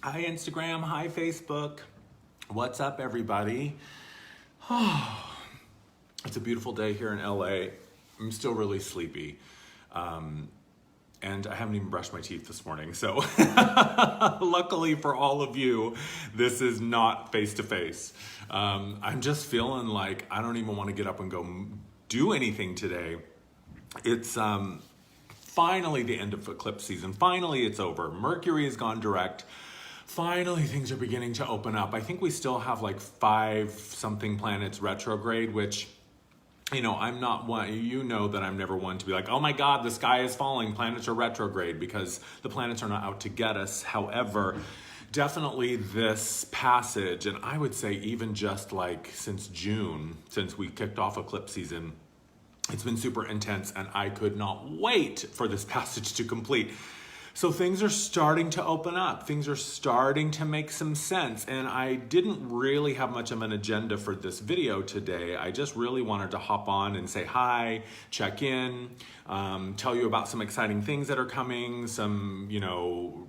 Hi Instagram, hi Facebook. What's up everybody? It's a beautiful day here in LA. I'm still really sleepy. And I haven't even brushed my teeth this morning. So luckily for all of you, this is not face-to-face. I'm just feeling like I don't even want to get up and go do anything today. It's finally the end of Eclipse season. Finally it's over. Mercury has gone direct. Finally, things are beginning to open up. I think we still have like 5-something planets retrograde, which, you know, I'm not one, you know that I'm never one to be like, oh my God, the sky is falling, planets are retrograde, because the planets are not out to get us. However, definitely this passage, and I would say even just like since June, since we kicked off eclipse season, it's been super intense and I could not wait for this passage to complete. So things are starting to open up. Things are starting to make some sense. And I didn't really have much of an agenda for this video today. I just really wanted to hop on and say hi, check in, tell you about some exciting things that are coming, some, you know,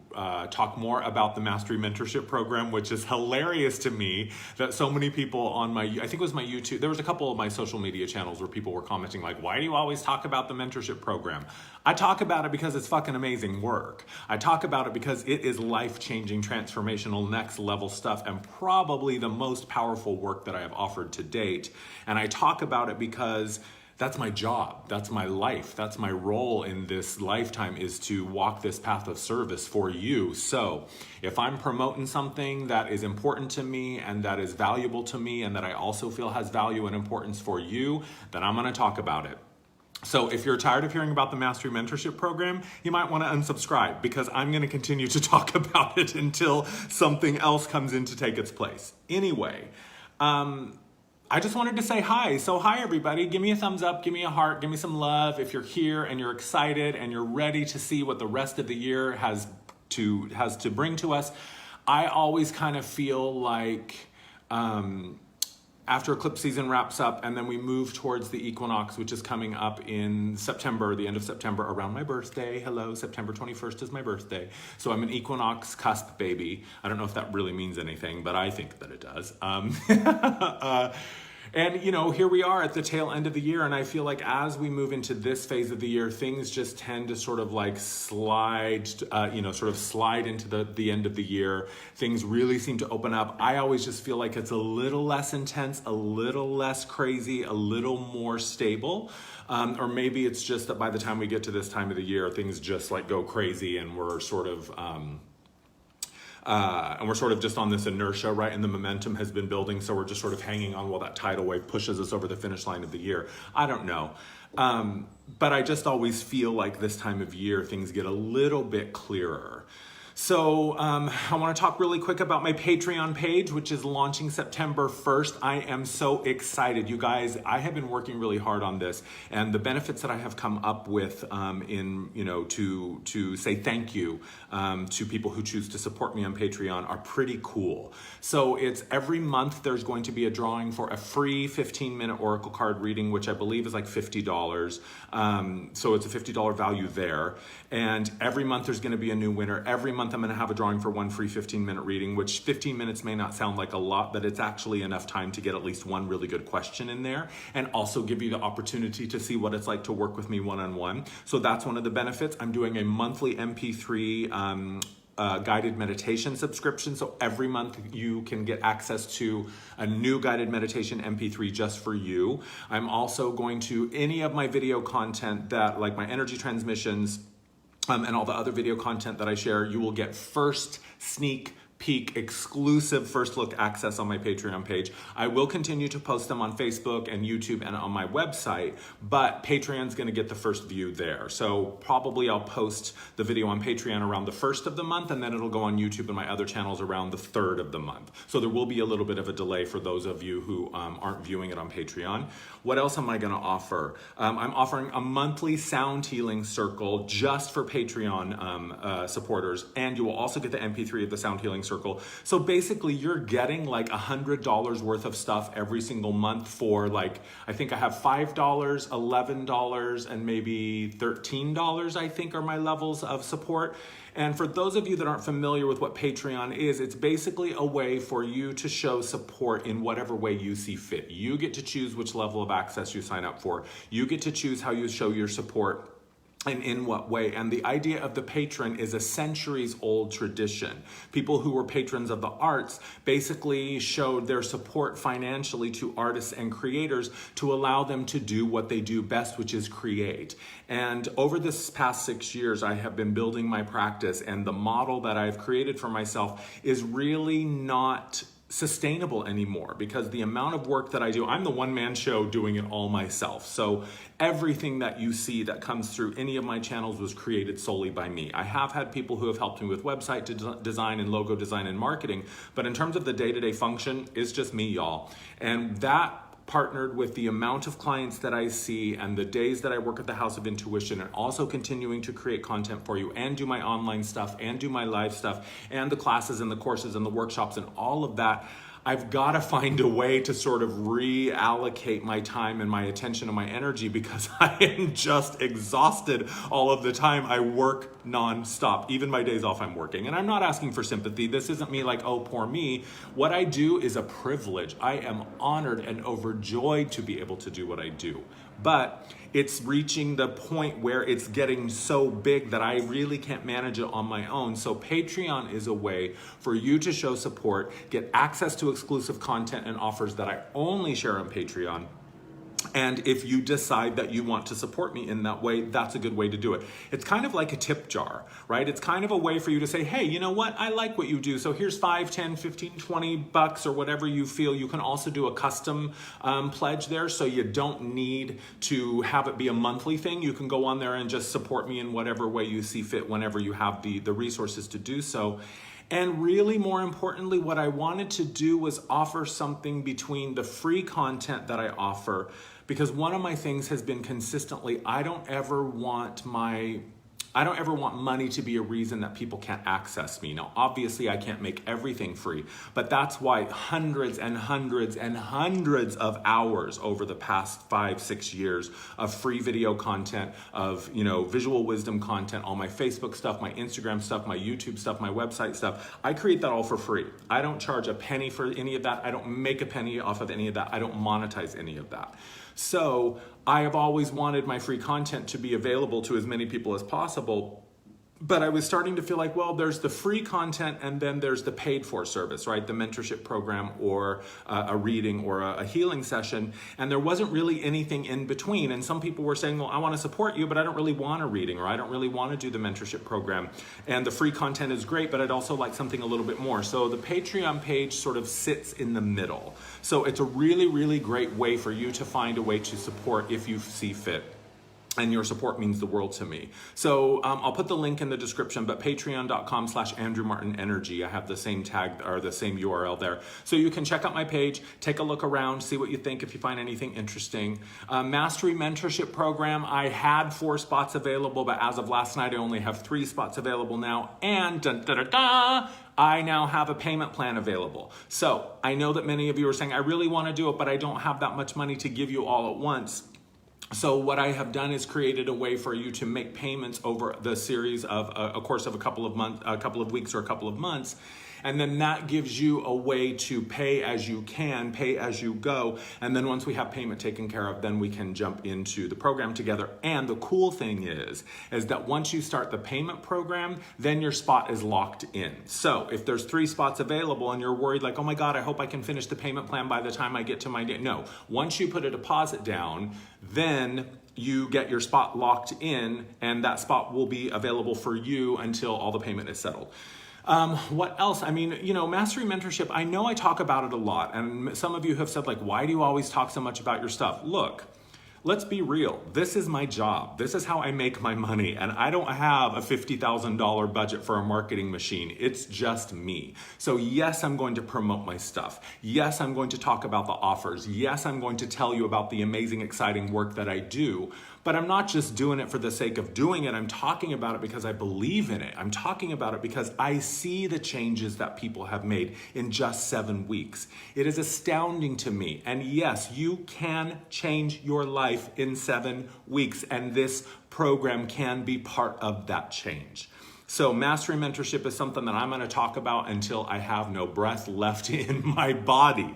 talk more about the Mastery Mentorship Program, which is hilarious to me that so many people on my, I think it was my YouTube, there was a couple of my social media channels where people were commenting like, why do you always talk about the mentorship program? I talk about it because it's fucking amazing work. I talk about it because it is life-changing, transformational, next level stuff, and probably the most powerful work that I have offered to date. And I talk about it because that's my job, that's my life, that's my role in this lifetime, is to walk this path of service for you. So if I'm promoting something that is important to me and that is valuable to me and that I also feel has value and importance for you, then I'm gonna talk about it. So if you're tired of hearing about the Mastery Mentorship Program, you might want to unsubscribe, because I'm going to continue to talk about it until something else comes in to take its place. Anyway, I just wanted to say hi. So hi everybody, give me a thumbs up, give me a heart, give me some love if you're here and you're excited and you're ready to see what the rest of the year has to bring to us. I always kind of feel like after eclipse season wraps up and then we move towards the equinox, which is coming up in September, the end of September, around my birthday. Hello, September 21st is my birthday. So I'm an equinox cusp baby. I don't know if that really means anything, but I think that it does. And, you know, here we are at the tail end of the year, and I feel like as we move into this phase of the year, things just tend to sort of like slide, slide into the end of the year. Things really seem to open up. I always just feel like it's a little less intense, a little less crazy, a little more stable. Or maybe it's just that by the time we get to this time of the year, things just like go crazy and we're sort of... and we're sort of just on this inertia, right? And the momentum has been building, so we're just sort of hanging on while that tidal wave pushes us over the finish line of the year. I don't know. But I just always feel like this time of year, things get a little bit clearer. So I want to talk really quick about my Patreon page, which is launching September 1st. I am so excited. You guys, I have been working really hard on this, and the benefits that I have come up with to say thank you to people who choose to support me on Patreon are pretty cool. So it's every month there's going to be a drawing for a free 15-minute oracle card reading, which I believe is like $50. So it's a $50 value there. And every month there's going to be a new winner. Every month I'm going to have a drawing for one free 15-minute reading, which 15 minutes may not sound like a lot, but it's actually enough time to get at least one really good question in there, and also give you the opportunity to see what it's like to work with me one-on-one. So that's one of the benefits. I'm doing a monthly MP3 guided meditation subscription. So every month you can get access to a new guided meditation MP3 just for you. I'm also going to, any of my video content that, like my energy transmissions, and all the other video content that I share, you will get first sneak peek, exclusive first look access on my Patreon page. I will continue to post them on Facebook and YouTube and on my website, but Patreon's gonna get the first view there. So probably I'll post the video on Patreon around the 1st of the month, and then it'll go on YouTube and my other channels around the 3rd of the month. So there will be a little bit of a delay for those of you who aren't viewing it on Patreon. What else am I gonna offer? I'm offering a monthly sound healing circle just for Patreon supporters, and you will also get the MP3 of the sound healing circle circle. So basically you're getting like $100 worth of stuff every single month for like, I think I have $5, $11, and maybe $13, I think are my levels of support. And for those of you that aren't familiar with what Patreon is, it's basically a way for you to show support in whatever way you see fit. You get to choose which level of access you sign up for. You get to choose how you show your support and in what way. And the idea of the patron is a centuries-old tradition. People who were patrons of the arts basically showed their support financially to artists and creators to allow them to do what they do best, which is create. And over this past 6 years, I have been building my practice, and the model that I've created for myself is really not sustainable anymore, because the amount of work that I do, I'm the one-man show doing it all myself. So everything that you see that comes through any of my channels was created solely by me. I have had people who have helped me with website design and logo design and marketing, but in terms of the day-to-day function, it's just me, y'all. And that partnered with the amount of clients that I see and the days that I work at the House of Intuition, and also continuing to create content for you and do my online stuff and do my live stuff and the classes and the courses and the workshops and all of that, I've got to find a way to sort of reallocate my time and my attention and my energy, because I am just exhausted all of the time. I work nonstop. Even my days off, I'm working. And I'm not asking for sympathy. This isn't me like, oh, poor me. What I do is a privilege. I am honored and overjoyed to be able to do what I do. But it's reaching the point where it's getting so big that I really can't manage it on my own. So Patreon is a way for you to show support, get access to exclusive content and offers that I only share on Patreon. And if you decide that you want to support me in that way, that's a good way to do it. It's kind of like a tip jar, right? It's kind of a way for you to say, hey, you know what? I like what you do. So here's 5, 10, 15, 20 bucks or whatever you feel. You can also do a custom pledge there. So you don't need to have it be a monthly thing. You can go on there and just support me in whatever way you see fit whenever you have the resources to do so. And really, more importantly, what I wanted to do was offer something between the free content that I offer, because one of my things has been consistently, I don't ever want money to be a reason that people can't access me. Now, obviously, I can't make everything free, but that's why hundreds and hundreds and hundreds of hours over the past 5, 6 years of free video content, of visual wisdom content, all my Facebook stuff, my Instagram stuff, my YouTube stuff, my website stuff, I create that all for free. I don't charge a penny for any of that. I don't make a penny off of any of that. I don't monetize any of that. So I have always wanted my free content to be available to as many people as possible. But I was starting to feel like, well, there's the free content and then there's the paid for service, right? The mentorship program or a reading or a healing session. And there wasn't really anything in between. And some people were saying, well, I want to support you, but I don't really want a reading, or I don't really want to do the mentorship program. And the free content is great, but I'd also like something a little bit more. So the Patreon page sort of sits in the middle. So it's a really, really great way for you to find a way to support if you see fit. And your support means the world to me. So I'll put the link in the description, but patreon.com/AndrewMartinEnergy. I have the same tag or the same URL there. So you can check out my page, take a look around, see what you think if you find anything interesting. Mastery Mentorship Program, I had 4 spots available, but as of last night, I only have 3 spots available now. And I now have a payment plan available. So I know that many of you are saying, I really want to do it, but I don't have that much money to give you all at once. So what I have done is created a way for you to make payments over the series of a course of a couple of weeks or a couple of months. And then that gives you a way to pay as you can, pay as you go. And then once we have payment taken care of, then we can jump into the program together. And the cool thing is that once you start the payment program, then your spot is locked in. So if there's 3 spots available and you're worried like, oh my God, I hope I can finish the payment plan by the time I get to my day. No, once you put a deposit down, then you get your spot locked in, and that spot will be available for you until all the payment is settled. What else? I mean, Mastery Mentorship, I know I talk about it a lot, and some of you have said like, why do you always talk so much about your stuff? Look, let's be real. This is my job. This is how I make my money, and I don't have a $50,000 budget for a marketing machine. It's just me. So yes, I'm going to promote my stuff. Yes, I'm going to talk about the offers. Yes, I'm going to tell you about the amazing, exciting work that I do. But I'm not just doing it for the sake of doing it. I'm talking about it because I believe in it. I'm talking about it because I see the changes that people have made in just 7 weeks. It is astounding to me. And yes, you can change your life in 7 weeks, and this program can be part of that change. So mastery mentorship is something that I'm going to talk about until I have no breath left in my body.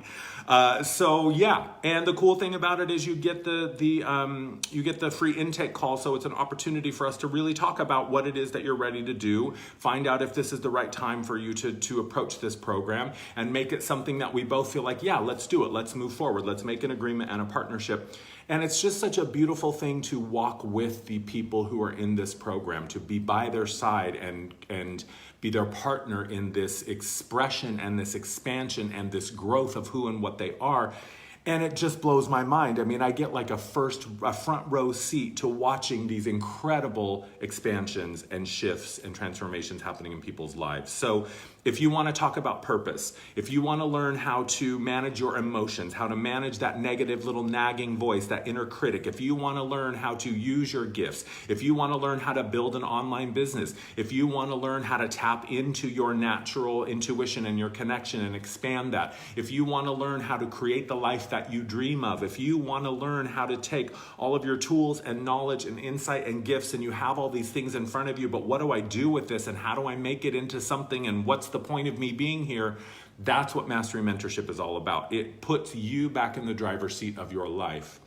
So yeah, and the cool thing about it is you get the free intake call. So it's an opportunity for us to really talk about what it is that you're ready to do, find out if this is the right time for you to approach this program, and make it something that we both feel like, yeah, let's do it. Let's move forward. Let's make an agreement and a partnership. And it's just such a beautiful thing to walk with the people who are in this program, to be by their side and be their partner in this expression and this expansion and this growth of who and what they are. And it just blows my mind. I mean, I get like a front row seat to watching these incredible expansions and shifts and transformations happening in people's lives. So if you want to talk about purpose, if you want to learn how to manage your emotions, how to manage that negative little nagging voice, that inner critic, if you want to learn how to use your gifts, if you want to learn how to build an online business, if you want to learn how to tap into your natural intuition and your connection and expand that, if you want to learn how to create the life that you dream of, if you want to learn how to take all of your tools and knowledge and insight and gifts, and you have all these things in front of you, but what do I do with this, and how do I make it into something, and what's the point of me being here? That's what Mastery Mentorship is all about. It puts you back in the driver's seat of your life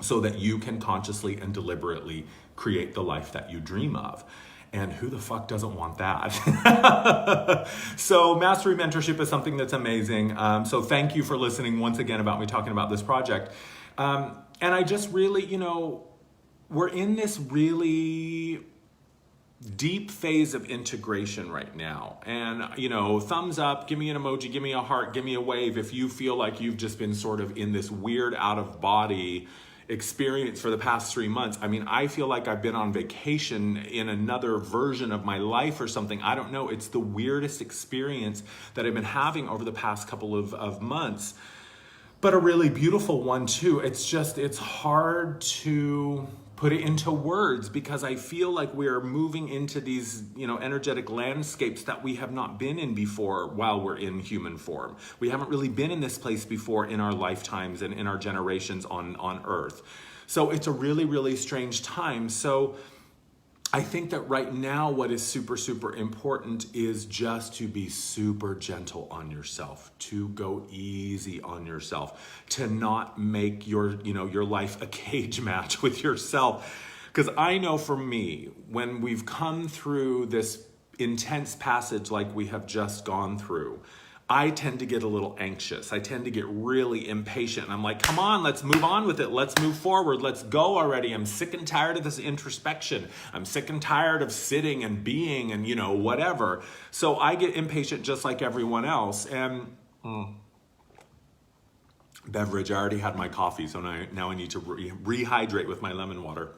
so that you can consciously and deliberately create the life that you dream of. And who the fuck doesn't want that? So Mastery Mentorship is something that's amazing. So thank you for listening once again about me talking about this project. And I just really, we're in this really deep phase of integration right now. And, thumbs up, give me an emoji, give me a heart, give me a wave if you feel like you've just been sort of in this weird out of body experience for the past 3 months. I mean, I feel like I've been on vacation in another version of my life or something. I don't know. It's the weirdest experience that I've been having over the past couple of months, but a really beautiful one too. It's hard to put it into words because I feel like we're moving into these, energetic landscapes that we have not been in before while we're in human form. We haven't really been in this place before in our lifetimes and in our generations on Earth. So it's a really, really strange time. So I think that right now what is super, super important is just to be super gentle on yourself, to go easy on yourself, to not make your life a cage match with yourself. Because I know for me, when we've come through this intense passage like we have just gone through, I tend to get a little anxious. I tend to get really impatient. And I'm like, come on, let's move on with it. Let's move forward. Let's go already. I'm sick and tired of this introspection. I'm sick and tired of sitting and being and, whatever. So I get impatient just like everyone else. And beverage, I already had my coffee. So now I need to rehydrate with my lemon water.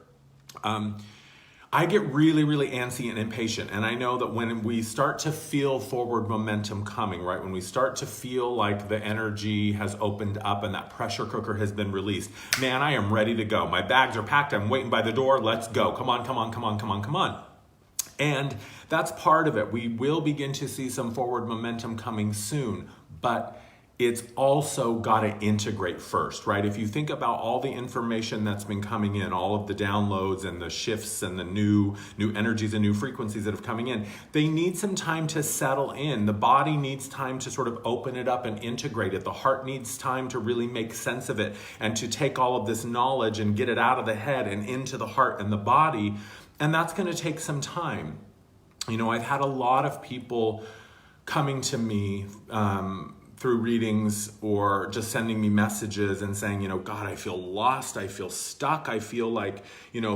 I get really, really antsy and impatient. And I know that when we start to feel forward momentum coming, right? When we start to feel like the energy has opened up and that pressure cooker has been released, man, I am ready to go. My bags are packed. I'm waiting by the door. Let's go. Come on, come on, come on, come on, come on. And that's part of it. We will begin to see some forward momentum coming soon, but it's also got to integrate first, right? If you think about all the information that's been coming in, all of the downloads and the shifts and the new energies and new frequencies that have coming in, they need some time to settle in. The body needs time to sort of open it up and integrate it. The heart needs time to really make sense of it and to take all of this knowledge and get it out of the head and into the heart and the body. And that's going to take some time. I've had a lot of people coming to me, through readings or just sending me messages and saying, God, I feel lost. I feel stuck. I feel like,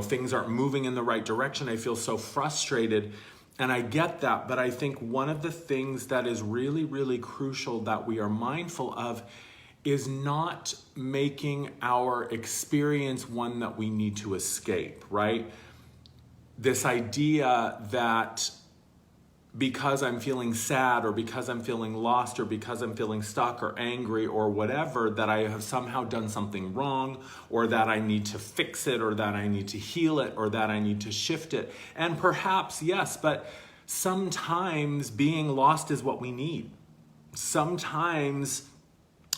things aren't moving in the right direction. I feel so frustrated. And I get that. But I think one of the things that is really, really crucial that we are mindful of is not making our experience one that we need to escape, right? This idea that because I'm feeling sad or because I'm feeling lost or because I'm feeling stuck or angry or whatever, that I have somehow done something wrong, or that I need to fix it, or that I need to heal it, or that I need to shift it. And perhaps, yes, but sometimes being lost is what we need. Sometimes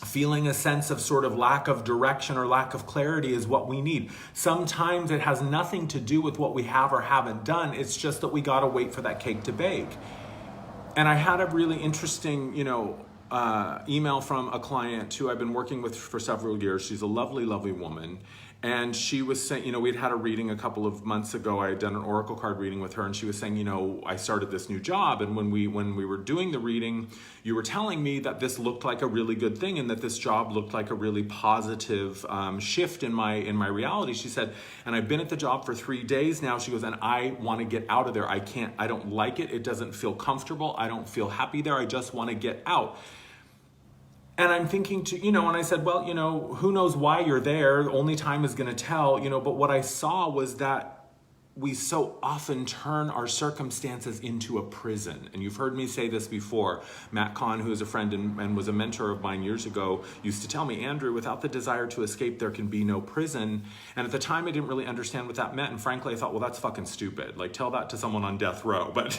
feeling a sense of sort of lack of direction or lack of clarity is what we need. Sometimes it has nothing to do with what we have or haven't done. It's just that we got to wait for that cake to bake. And I had a really interesting, email from a client who I've been working with for several years. She's a lovely, lovely woman. And she was saying, we'd had a reading a couple of months ago. I had done an oracle card reading with her, and she was saying, I started this new job, and when we were doing the reading, you were telling me that this looked like a really good thing, and that this job looked like a really positive shift in my reality. She said, and I've been at the job for 3 days now. She goes, and I want to get out of there. I don't like it. It doesn't feel comfortable. I don't feel happy there. I just want to get out. And I'm thinking and I said, well, who knows why you're there? Only time is going to tell, but what I saw was that we so often turn our circumstances into a prison. And you've heard me say this before. Matt Kahn, who is a friend and was a mentor of mine years ago, used to tell me, Andrew, without the desire to escape, there can be no prison. And at the time, I didn't really understand what that meant. And frankly, I thought, well, that's fucking stupid. Like, tell that to someone on death row. But,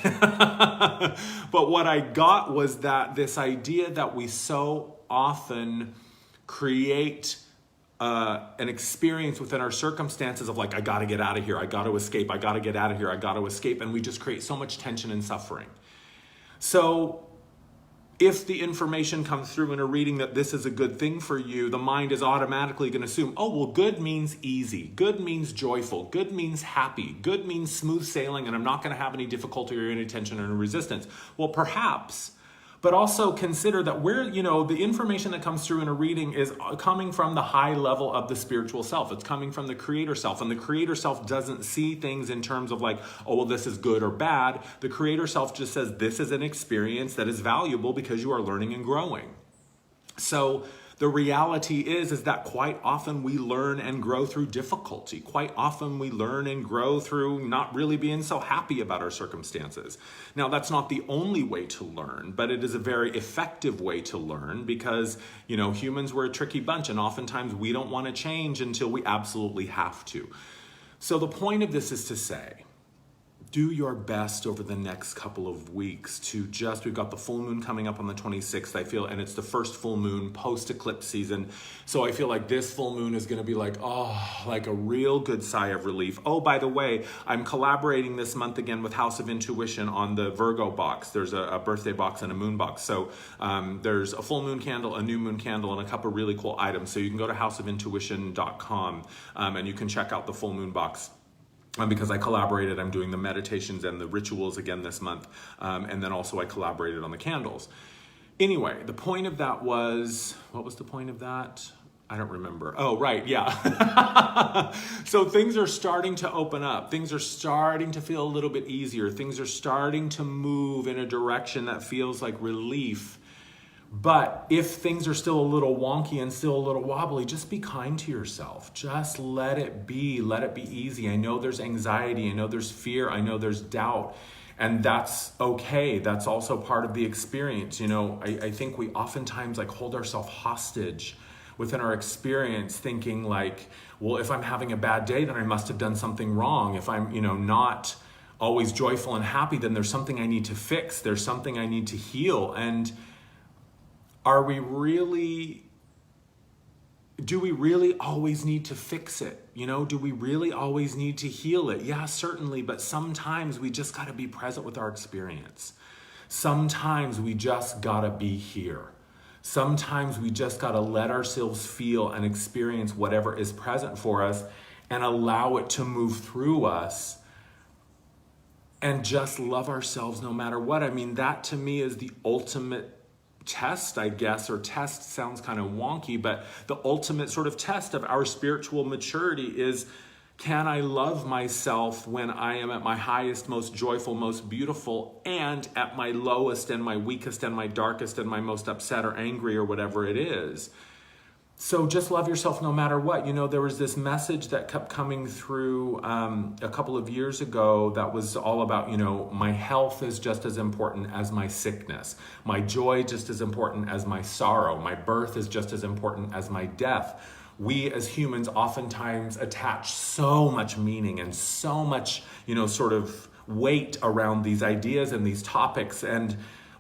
but what I got was that this idea that we so often create an experience within our circumstances of like, I got to get out of here. I got to escape. I got to get out of here. I got to escape. And we just create so much tension and suffering. So if the information comes through in a reading that this is a good thing for you, the mind is automatically going to assume, oh, well, good means easy. Good means joyful. Good means happy. Good means smooth sailing. And I'm not going to have any difficulty or any tension or any resistance. Well, perhaps. But also consider that the information that comes through in a reading is coming from the high level of the spiritual self. It's coming from the creator self. And the creator self doesn't see things in terms of like, oh, well, this is good or bad. The creator self just says this is an experience that is valuable because you are learning and growing. So the reality is that quite often we learn and grow through difficulty. Quite often we learn and grow through not really being so happy about our circumstances. Now, that's not the only way to learn, but it is a very effective way to learn because, humans were a tricky bunch, and oftentimes we don't want to change until we absolutely have to. So the point of this is to say, do your best over the next couple of weeks to we've got the full moon coming up on the 26th, I feel, and it's the first full moon post-eclipse season. So I feel like this full moon is going to be like a real good sigh of relief. Oh, by the way, I'm collaborating this month again with House of Intuition on the Virgo box. There's a birthday box and a moon box. So there's a full moon candle, a new moon candle, and a couple really cool items. So you can go to houseofintuition.com and you can check out the full moon box. Because I collaborated, I'm doing the meditations and the rituals again this month. And then also I collaborated on the candles. Anyway, the point of that was, what was the point of that? I don't remember. Oh, right, yeah. So things are starting to open up. Things are starting to feel a little bit easier. Things are starting to move in a direction that feels like relief. But if things are still a little wonky and still a little wobbly, just be kind to yourself. Just let it be. Let it be easy. I know there's anxiety. I know there's fear. I know there's doubt. And that's okay. That's also part of the experience. I think we oftentimes hold ourselves hostage within our experience thinking well, if I'm having a bad day, then I must have done something wrong. If I'm, not always joyful and happy, then there's something I need to fix. There's something I need to heal. And do we really always need to fix it? Do we really always need to heal it? Yeah, certainly, but sometimes we just got to be present with our experience. Sometimes we just got to be here. Sometimes we just got to let ourselves feel and experience whatever is present for us and allow it to move through us and just love ourselves no matter what. I mean, that to me is the ultimate test, I guess, or test sounds kind of wonky, but the ultimate sort of test of our spiritual maturity is, can I love myself when I am at my highest, most joyful, most beautiful, and at my lowest and my weakest and my darkest and my most upset or angry or whatever it is? So just love yourself no matter what. There was this message that kept coming through a couple of years ago that was all about, my health is just as important as my sickness. My joy just as important as my sorrow. My birth is just as important as my death. We as humans oftentimes attach so much meaning and so much, sort of weight around these ideas and these topics. And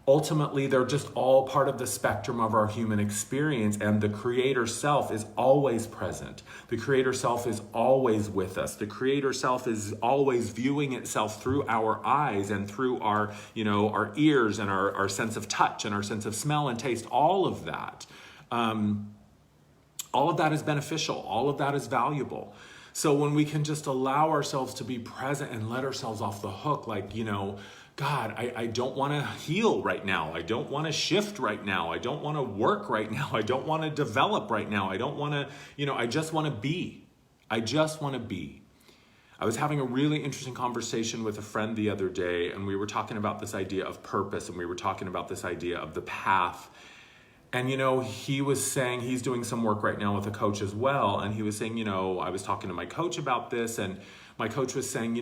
ultimately, they're just all part of the spectrum of our human experience, and the Creator Self is always present. The Creator Self is always with us. The Creator Self is always viewing itself through our eyes and through our, our ears and our sense of touch and our sense of smell and taste. All of that is beneficial. All of that is valuable. So when we can just allow ourselves to be present and let ourselves off the hook, like, God, I don't want to heal right now. I don't want to shift right now. I don't want to work right now. I don't want to develop right now. I don't want to, I just want to be. I just want to be. I was having a really interesting conversation with a friend the other day, and we were talking about this idea of purpose, and we were talking about this idea of the path. And, he was saying he's doing some work right now with a coach as well. And he was saying, I was talking to my coach about this, and my coach was saying,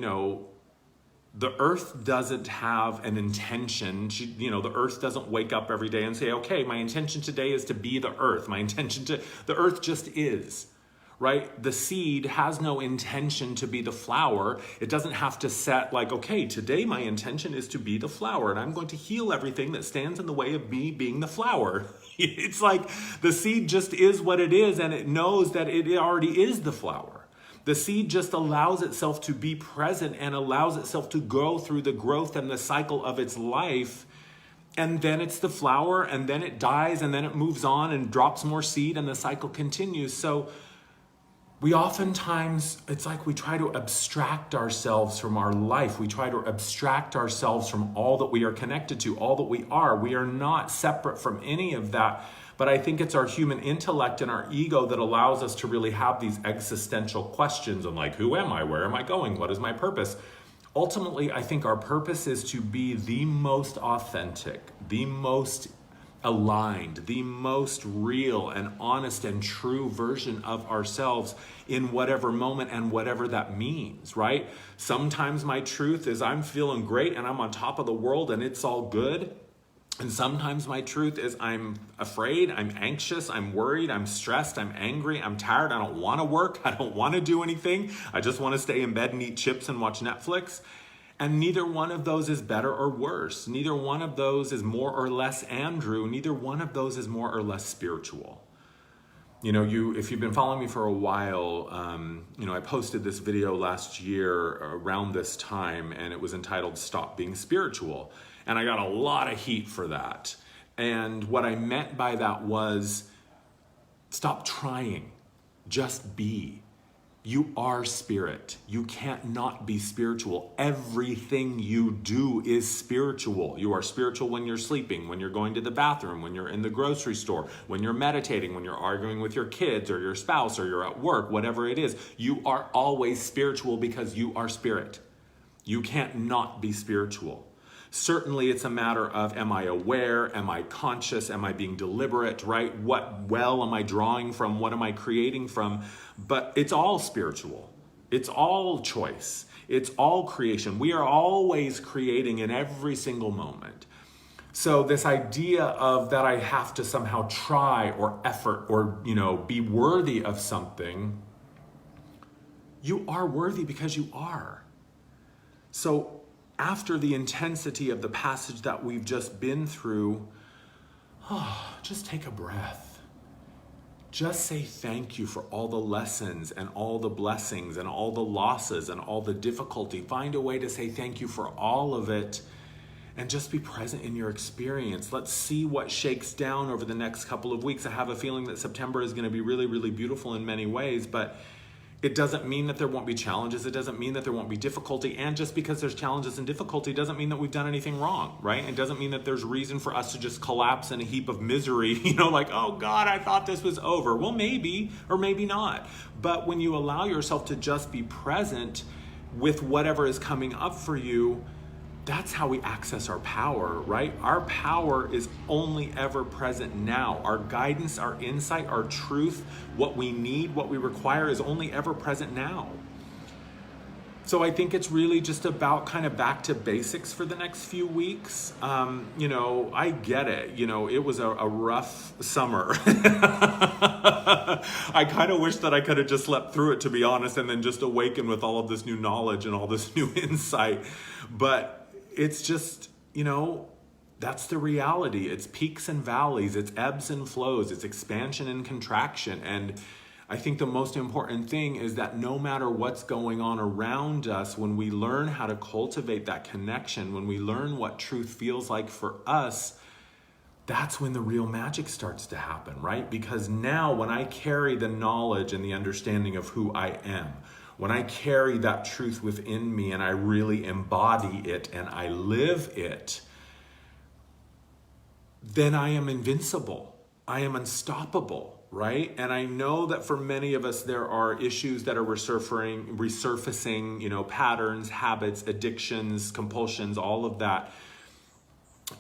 the earth doesn't have an intention. The earth doesn't wake up every day and say, okay, my intention today is to be the earth. The earth just is, right? The seed has no intention to be the flower. It doesn't have to set like, okay, today my intention is to be the flower, and I'm going to heal everything that stands in the way of me being the flower. It's like the seed just is what it is, and it knows that it already is the flower. The seed just allows itself to be present and allows itself to go through the growth and the cycle of its life. And then it's the flower, and then it dies, and then it moves on and drops more seed, and the cycle continues. So we oftentimes, it's like we try to abstract ourselves from our life. We try to abstract ourselves from all that we are connected to, all that we are. We are not separate from any of that. But I think it's our human intellect and our ego that allows us to really have these existential questions on like, who am I? Where am I going? What is my purpose? Ultimately, I think our purpose is to be the most authentic, the most aligned, the most real and honest and true version of ourselves in whatever moment and whatever that means, right? Sometimes my truth is I'm feeling great and I'm on top of the world and it's all good. And sometimes my truth is I'm afraid, I'm anxious, I'm worried, I'm stressed, I'm angry, I'm tired, I don't want to work, I don't want to do anything. I just want to stay in bed and eat chips and watch Netflix. And neither one of those is better or worse. Neither one of those is more or less Andrew. Neither one of those is more or less spiritual. If you've been following me for a while, I posted this video last year around this time, and it was entitled Stop Being Spiritual. And I got a lot of heat for that. And what I meant by that was stop trying, just be. You are spirit. You can't not be spiritual. Everything you do is spiritual. You are spiritual when you're sleeping, when you're going to the bathroom, when you're in the grocery store, when you're meditating, when you're arguing with your kids or your spouse or you're at work, whatever it is. You are always spiritual because you are spirit. You can't not be spiritual. Certainly it's a matter of, am I aware? Am I conscious? Am I being deliberate, right? What well am I drawing from? What am I creating from? But it's all spiritual. It's all choice. It's all creation. We are always creating in every single moment. So this idea of that I have to somehow try or effort or, be worthy of something, you are worthy because you are. So after the intensity of the passage that we've just been through, just take a breath. Just say thank you for all the lessons and all the blessings and all the losses and all the difficulty. Find a way to say thank you for all of it and just be present in your experience. Let's see what shakes down over the next couple of weeks. I have a feeling that September is going to be really, really beautiful in many ways, but it doesn't mean that there won't be challenges. It doesn't mean that there won't be difficulty. And just because there's challenges and difficulty doesn't mean that we've done anything wrong, right? It doesn't mean that there's reason for us to just collapse in a heap of misery, like, oh God, I thought this was over. Well, maybe, or maybe not. But when you allow yourself to just be present with whatever is coming up for you, that's how we access our power, right? Our power is only ever present now. Our guidance, our insight, our truth, what we need, what we require is only ever present now. So I think it's really just about kind of back to basics for the next few weeks. I get it. It was a rough summer. I kind of wish that I could have just slept through it, to be honest, and then just awakened with all of this new knowledge and all this new insight. But it's just, that's the reality. It's peaks and valleys. It's ebbs and flows. It's expansion and contraction. And I think the most important thing is that no matter what's going on around us, when we learn how to cultivate that connection, when we learn what truth feels like for us, that's when the real magic starts to happen, right? Because now when I carry the knowledge and the understanding of who I am, when I carry that truth within me and I really embody it and I live it, then I am invincible. I am unstoppable. Right? And I know that for many of us, there are issues that are resurfacing, patterns, habits, addictions, compulsions, all of that.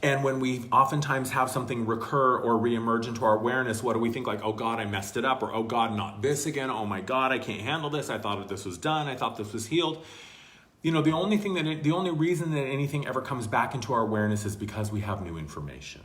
And when we oftentimes have something recur or reemerge into our awareness, what do we think? Like, oh God, I messed it up, or oh God, not this again. Oh my God, I can't handle this. I thought this was done. I thought this was healed. The only reason that anything ever comes back into our awareness is because we have new information.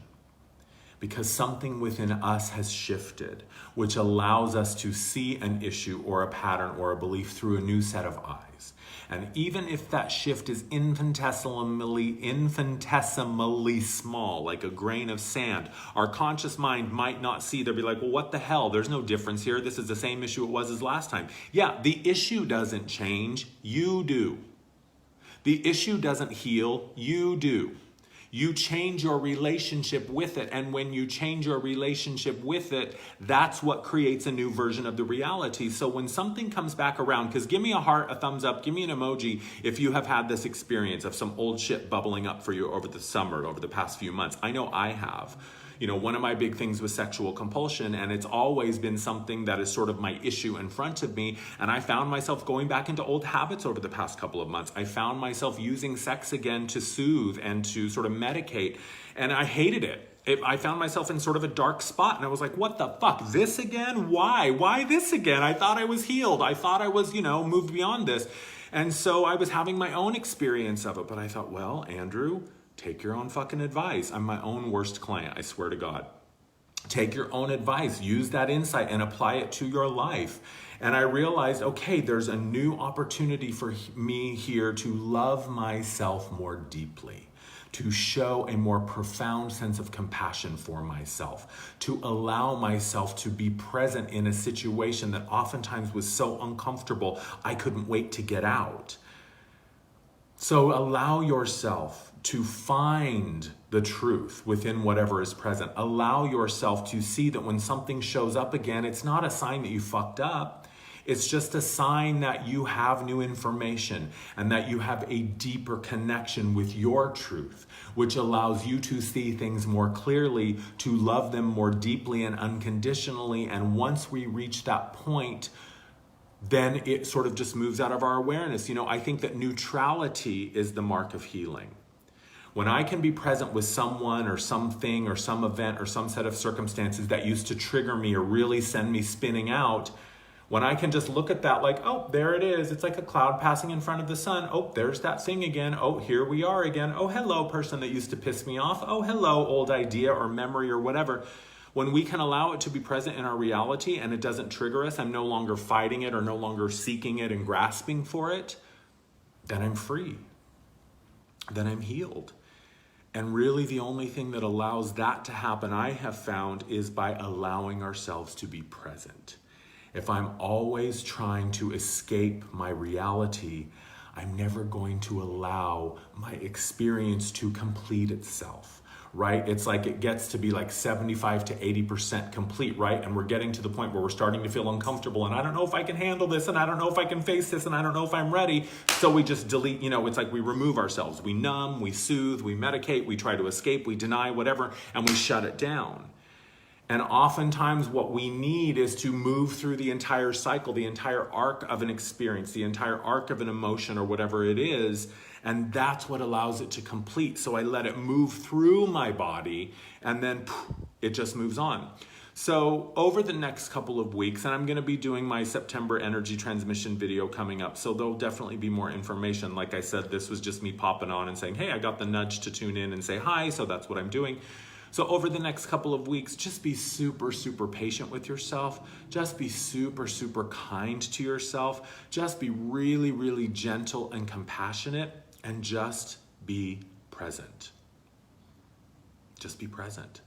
Because something within us has shifted, which allows us to see an issue or a pattern or a belief through a new set of eyes. And even if that shift is infinitesimally small, like a grain of sand, our conscious mind might not see. They'll be like, well, what the hell? There's no difference here. This is the same issue it was as last time. Yeah, the issue doesn't change. You do. The issue doesn't heal. You do. You change your relationship with it. And when you change your relationship with it, that's what creates a new version of the reality. So when something comes back around, because give me a heart, a thumbs up, give me an emoji if you have had this experience of some old shit bubbling up for you over the summer, over the past few months. I know I have. One of my big things was sexual compulsion, and it's always been something that is sort of my issue in front of me. And I found myself going back into old habits over the past couple of months. I found myself using sex again to soothe and to sort of medicate, and I hated it. I found myself in sort of a dark spot, and I was like, what the fuck? This again? Why? Why this again? I thought I was healed. I thought I was, moved beyond this. And so I was having my own experience of it, but I thought, well, Andrew, take your own fucking advice. I'm my own worst client, I swear to God. Take your own advice, use that insight and apply it to your life. And I realized, okay, there's a new opportunity for me here to love myself more deeply, to show a more profound sense of compassion for myself, to allow myself to be present in a situation that oftentimes was so uncomfortable, I couldn't wait to get out. So allow yourself to find the truth within whatever is present. Allow yourself to see that when something shows up again, it's not a sign that you fucked up. It's just a sign that you have new information and that you have a deeper connection with your truth, which allows you to see things more clearly, to love them more deeply and unconditionally. And once we reach that point, then it sort of just moves out of our awareness. I think that neutrality is the mark of healing. When I can be present with someone or something or some event or some set of circumstances that used to trigger me or really send me spinning out, when I can just look at that like, oh, there it is. It's like a cloud passing in front of the sun. Oh, there's that thing again. Oh, here we are again. Oh, hello, person that used to piss me off. Oh, hello, old idea or memory or whatever. When we can allow it to be present in our reality and it doesn't trigger us, I'm no longer fighting it or no longer seeking it and grasping for it, then I'm free. Then I'm healed. And really the only thing that allows that to happen, I have found, is by allowing ourselves to be present. If I'm always trying to escape my reality, I'm never going to allow my experience to complete itself. Right? It's like it gets to be like 75 to 80% complete, right? And we're getting to the point where we're starting to feel uncomfortable and I don't know if I can handle this and I don't know if I can face this and I don't know if I'm ready. So we just delete, it's like we remove ourselves. We numb, we soothe, we medicate, we try to escape, we deny, whatever, and we shut it down. And oftentimes what we need is to move through the entire cycle, the entire arc of an experience, the entire arc of an emotion or whatever it is, And that's what allows it to complete. So I let it move through my body, and then it just moves on. So over the next couple of weeks, and I'm going to be doing my September energy transmission video coming up, so there'll definitely be more information. Like I said, this was just me popping on and saying, hey, I got the nudge to tune in and say hi, so that's what I'm doing. So over the next couple of weeks, just be super, super patient with yourself. Just be super, super kind to yourself. Just be really, really gentle and compassionate, and just be present. Just be present.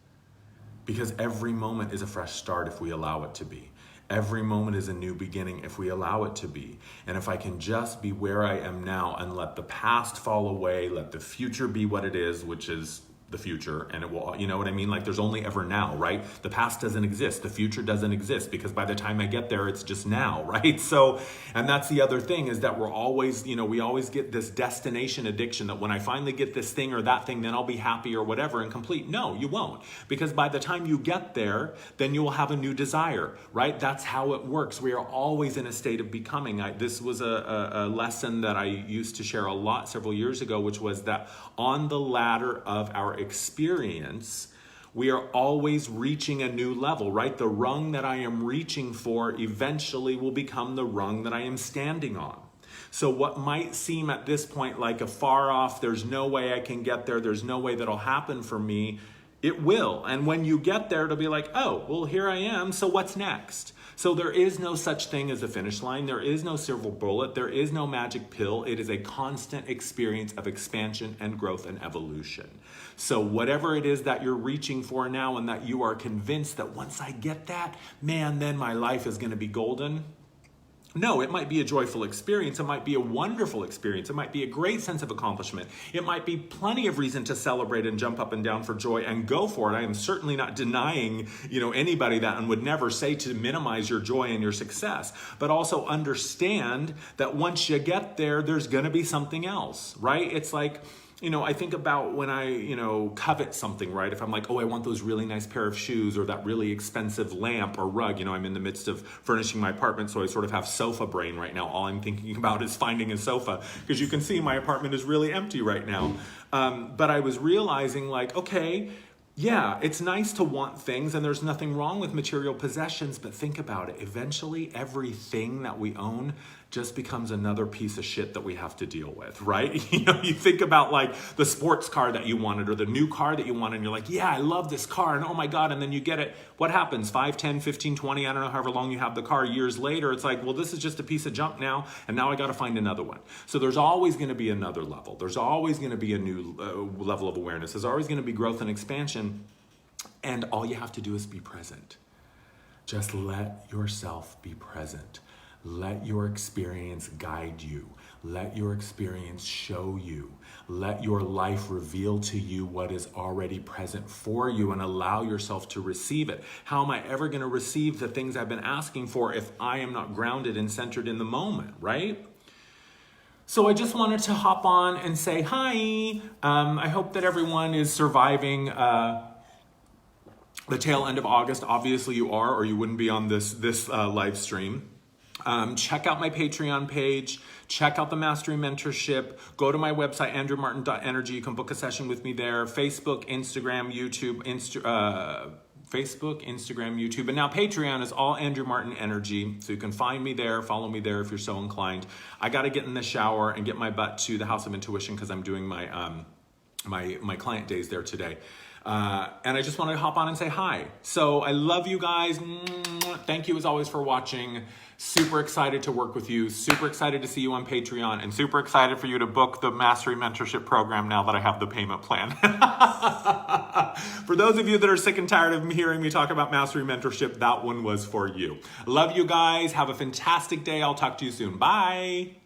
Because every moment is a fresh start if we allow it to be. Every moment is a new beginning if we allow it to be. And if I can just be where I am now and let the past fall away, let the future be what it is, which is the future, and it will, you know what I mean? Like, there's only ever now, right? The past doesn't exist. The future doesn't exist, because by the time I get there, it's just now, right? So, and that's the other thing, is that we're always, you know, we always get this destination addiction that when I finally get this thing or that thing, then I'll be happy or whatever and complete. No, you won't, because by the time you get there, then you will have a new desire, right? That's how it works. We are always in a state of becoming. This was a lesson that I used to share a lot several years ago, which was that on the ladder of our experience, we are always reaching a new level, right? The rung that I am reaching for eventually will become the rung that I am standing on. So what might seem at this point like a far off, there's no way I can get there, there's no way that'll happen for me, it will. And when you get there, it'll be like, oh, well, here I am, so what's next? So there is no such thing as a finish line. There is no silver bullet. There is no magic pill. It is a constant experience of expansion and growth and evolution. So whatever it is that you're reaching for now, and that you are convinced that once I get that, man, then my life is going to be golden. No, it might be a joyful experience. It might be a wonderful experience. It might be a great sense of accomplishment. It might be plenty of reason to celebrate and jump up and down for joy and go for it. I am certainly not denying, anybody that, and would never say to minimize your joy and your success. But also understand that once you get there, there's going to be something else, right? It's like, I think about when I, covet something, right? If I'm like, oh, I want those really nice pair of shoes or that really expensive lamp or rug, I'm in the midst of furnishing my apartment, so I sort of have sofa brain right now. All I'm thinking about is finding a sofa, because you can see my apartment is really empty right now. But I was realizing, like, okay, yeah, it's nice to want things, and there's nothing wrong with material possessions, but think about it. Eventually, everything that we own just becomes another piece of shit that we have to deal with, right? You think about like the sports car that you wanted or the new car that you wanted, and you're like, yeah, I love this car, and oh my God, and then you get it. What happens? 5, 10, 15, 20, I don't know, however long you have the car, years later, it's like, well, this is just a piece of junk now, and now I got to find another one. So there's always going to be another level. There's always going to be a new level of awareness. There's always going to be growth and expansion, and all you have to do is be present. Just let yourself be present. Let your experience guide you. Let your experience show you. Let your life reveal to you what is already present for you, and allow yourself to receive it. How am I ever going to receive the things I've been asking for if I am not grounded and centered in the moment, right? So I just wanted to hop on and say hi. I hope that everyone is surviving the tail end of August. Obviously you are, or you wouldn't be on this live stream. Check out my Patreon page, check out the Mastery Mentorship, go to my website, andrewmartin.energy. You can book a session with me there. Facebook, Instagram, YouTube, and now Patreon is all Andrew Martin Energy. So you can find me there, follow me there if you're so inclined. I got to get in the shower and get my butt to the House of Intuition, because I'm doing my my client days there today. And I just want to hop on and say hi. So I love you guys. Thank you as always for watching. Super excited to work with you. Super excited to see you on Patreon, and super excited for you to book the Mastery Mentorship program now that I have the payment plan. For those of you that are sick and tired of hearing me talk about Mastery Mentorship, that one was for you. Love you guys. Have a fantastic day. I'll talk to you soon. Bye.